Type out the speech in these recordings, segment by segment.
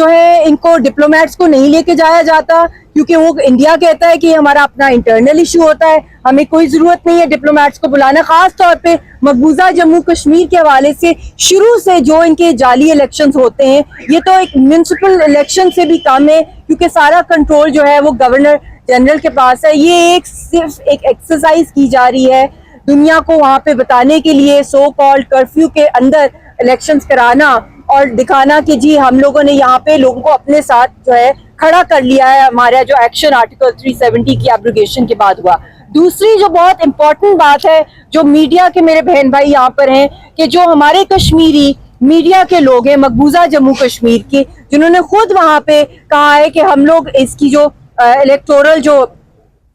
جو ہے ان کو ڈپلومیٹس کو نہیں لے کے جایا جاتا کیونکہ وہ انڈیا کہتا ہے کہ یہ ہمارا اپنا انٹرنل ایشو ہوتا ہے, ہمیں کوئی ضرورت نہیں ہے ڈپلومیٹس کو بلانا. خاص طور پہ مقبوضہ جموں کشمیر کے حوالے سے شروع سے جو ان کے جعلی الیکشنز ہوتے ہیں, یہ تو ایک میونسپل الیکشن سے بھی کم ہے کیونکہ سارا کنٹرول جو ہے وہ گورنر جنرل کے پاس ہے. یہ صرف ایک ایکسرسائز کی جا رہی ہے دنیا کو وہاں پہ بتانے کے لیے سو کالڈ کرفیو کے اندر الیکشنز کرانا اور دکھانا کہ جی ہم لوگوں نے یہاں پہ لوگوں کو اپنے ساتھ جو ہے کھڑا کر لیا ہے, ہمارا جو ایکشن آرٹیکل 370 کی ایبروگیشن کے بعد ہوا. دوسری جو بہت امپورٹنٹ بات ہے جو میڈیا کے میرے بہن بھائی یہاں پر ہیں کہ جو ہمارے کشمیری میڈیا کے لوگ ہیں مقبوضہ جموں کشمیر کے, جنہوں نے خود وہاں پہ کہا ہے کہ ہم لوگ اس کی جو الیکٹورل جو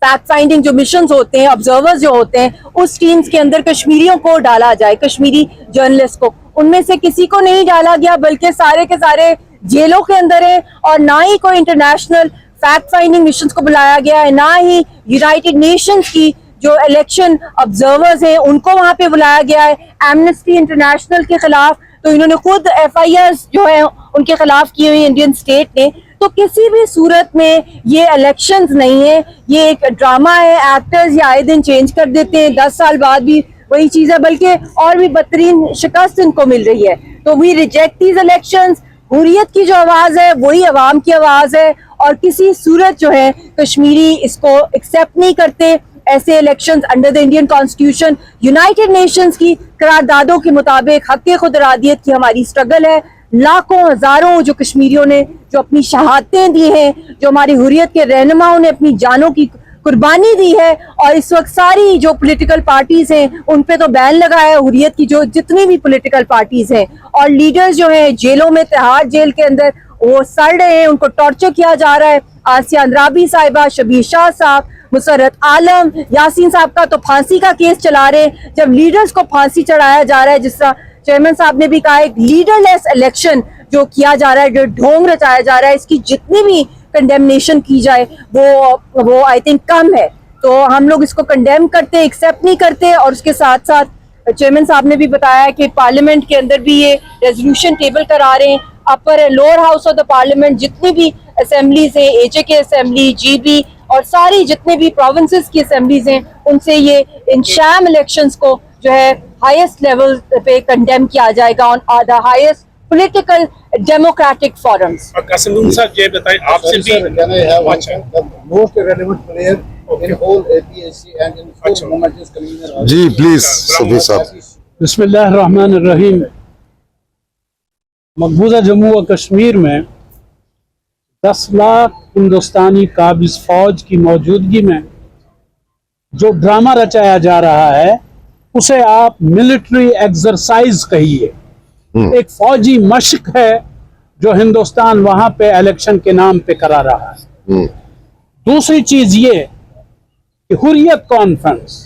فیکٹ فائنڈنگ جو مشنز ہوتے ہیں, آبزرورز جو ہوتے ہیں, اس ٹیمز کے اندر کشمیریوں کو ڈالا جائے, کشمیری جرنلسٹ کو. ان میں سے کسی کو نہیں ڈالا گیا بلکہ سارے کے سارے جیلوں کے اندر ہیں, اور نہ ہی کوئی انٹرنیشنل فیکٹ فائنڈنگ مشنز کو بلایا گیا ہے, نہ ہی یونائٹڈ نیشنز کی جو الیکشن آبزرورز ہیں ان کو وہاں پہ بلایا گیا ہے. ایمنسٹی انٹرنیشنل کے خلاف تو انہوں نے خود ایف آئی آرز جو ہے ان کے خلاف کی ہوئی انڈین اسٹیٹ نے. تو کسی بھی صورت میں یہ الیکشنز نہیں ہے, یہ ایک ڈرامہ ہے. ایکٹرز یہ آئے دن چینج کر دیتے ہیں, 10 سال بعد بھی وہی چیز ہے, بلکہ اور بھی بدترین شکست ان کو مل رہی ہے. تو وی ریجیکٹ دیز الیکشنز. حریت کی جو آواز ہے وہی عوام کی آواز ہے, اور کسی صورت جو ہے کشمیری اس کو ایکسیپٹ نہیں کرتے. ایسے elections under the Indian constitution United nations کی قراردادوں کے مطابق حق خود ارادیت کی ہماری اسٹرگل ہے. لاکھوں ہزاروں جو کشمیریوں نے جو اپنی شہادتیں دی ہیں, جو ہماری حریت کے رہنماؤں نے اپنی جانوں کی قربانی دی ہے, اور اس وقت ساری جو پولیٹیکل پارٹیز ہیں ان پہ تو بین لگا ہے حریت کی جو جتنی بھی پولیٹیکل پارٹیز ہیں, اور لیڈرز جو ہیں جیلوں میں تہاڑ جیل کے اندر وہ سڑ رہے ہیں, ان کو ٹارچر کیا جا رہا ہے. آسیہ اندرابی صاحبہ, شبیر شاہ صاحب, مسرت عالم, یاسین صاحب کا تو پھانسی کا کیس چلا رہے ہیں. جب لیڈرز کو پھانسی چڑھایا جا رہا ہے, جس طرح چیئرمین صاحب نے بھی کہا, ایک لیڈر لیس الیکشن جو کیا جا رہا ہے, جو ڈھونگ رچایا جا رہا ہے, اس کی جتنی بھی کنڈیمنیشن کی جائے وہ آئی تھنک کم ہے. تو ہم لوگ اس کو کنڈیم کرتے, ایکسیپٹ نہیں کرتے. اور اس کے ساتھ ساتھ چیئرمین صاحب نے بھی بتایا کہ پارلیمنٹ کے اندر بھی یہ ریزولوشن ٹیبل کرا رہے ہیں. Upper lower house of the parliament جتنی بھی اسمبلیز ہیں, ایچ اے کے اسمبلی, جی بی, اور ساری جتنے بھی پروونسز کی اسمبلیز ہیں, ان سے یہ ان شام الیکشنز کو جو ہے ہائیسٹ لیول پہ کنڈیم کیا جائے گا on the highest political democratic forums. Qasim Noon صاحب یہ بتائیں آپ سے بھی most relevant player in whole APSC and in whole movement is convener. جی پلیز صفی صاحب. بسم اللہ الرحمن الرحیم. مقبوضہ جموں و کشمیر میں 10 لاکھ ہندوستانی قابض فوج کی موجودگی میں جو ڈرامہ رچایا جا رہا ہے اسے آپ ملٹری ایکسرسائز کہیے. ایک فوجی مشق ہے جو ہندوستان وہاں پہ الیکشن کے نام پہ کرا رہا ہے. دوسری چیز یہ کہ حریت کانفرنس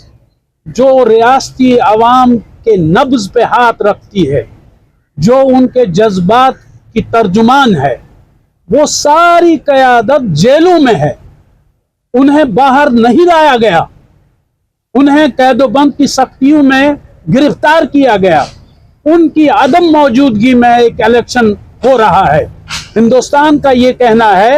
جو ریاستی عوام کے نبض پہ ہاتھ رکھتی ہے, جو ان کے جذبات کی ترجمان ہے, وہ ساری قیادت جیلوں میں ہے. انہیں باہر نہیں لایا گیا, انہیں قید و بند کی سختیوں میں گرفتار کیا گیا. ان کی عدم موجودگی میں ایک الیکشن ہو رہا ہے. ہندوستان کا یہ کہنا ہے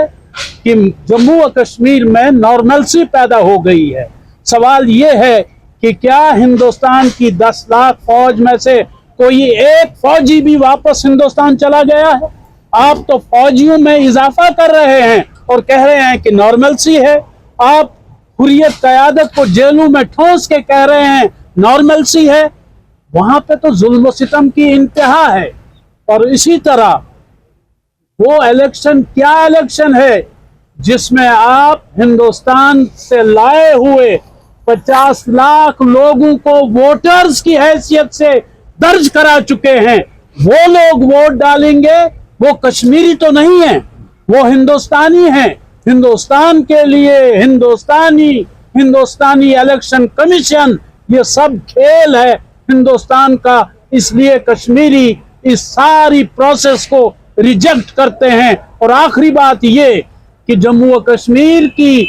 کہ جموں و کشمیر میں نارملسی پیدا ہو گئی ہے. سوال یہ ہے کہ کیا ہندوستان کی 10 لاکھ فوج میں سے کوئی ایک فوجی بھی واپس ہندوستان چلا گیا ہے؟ آپ تو فوجیوں میں اضافہ کر رہے ہیں اور کہہ رہے ہیں کہ نارملسی ہے. آپ حریت قیادت کو جیلوں میں ٹھونس کے کہہ رہے ہیں نارملسی ہے. وہاں پہ تو ظلم و ستم کی انتہا ہے. اور اسی طرح وہ الیکشن کیا الیکشن ہے جس میں آپ ہندوستان سے لائے ہوئے 50 لاکھ لوگوں کو ووٹرز کی حیثیت سے درج کرا چکے ہیں. وہ لوگ ووٹ ڈالیں گے, وہ کشمیری تو نہیں ہیں, وہ ہندوستانی ہیں. ہندوستان کے لیے ہندوستانی الیکشن کمیشن یہ سب کھیل ہے ہندوستان کا. اس لیے کشمیری اس ساری پروسیس کو ریجیکٹ کرتے ہیں. اور آخری بات یہ کہ جموں و کشمیر کی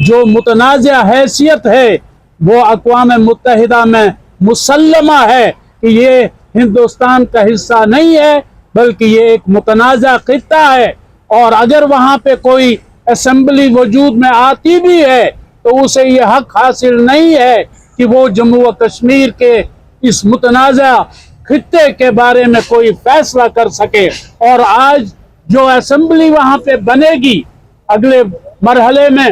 جو متنازع حیثیت ہے وہ اقوام متحدہ میں مسلمہ ہے کہ یہ ہندوستان کا حصہ نہیں ہے بلکہ یہ ایک متنازع خطہ ہے. اور اگر وہاں پہ کوئی اسمبلی وجود میں آتی بھی ہے تو اسے یہ حق حاصل نہیں ہے کہ وہ جموں و کشمیر کے اس متنازع خطے کے بارے میں کوئی فیصلہ کر سکے. اور آج جو اسمبلی وہاں پہ بنے گی اگلے مرحلے میں,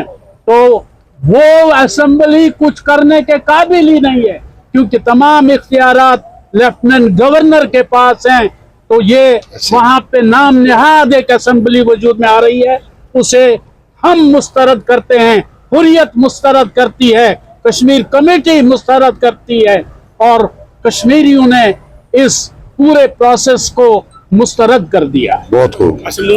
تو وہ اسمبلی کچھ کرنے کے قابل ہی نہیں ہے, کیونکہ تمام اختیارات لیفٹیننٹ گورنر کے پاس ہیں. تو یہ وہاں پہ نام نہاد ایک اسمبلی وجود میں آ رہی ہے, اسے ہم مسترد کرتے ہیں, حریت مسترد کرتی ہے, کشمیر کمیٹی مسترد کرتی ہے, اور کشمیریوں نے اس پورے پروسیس کو مسترد کر دیا. بہت خوب. اصل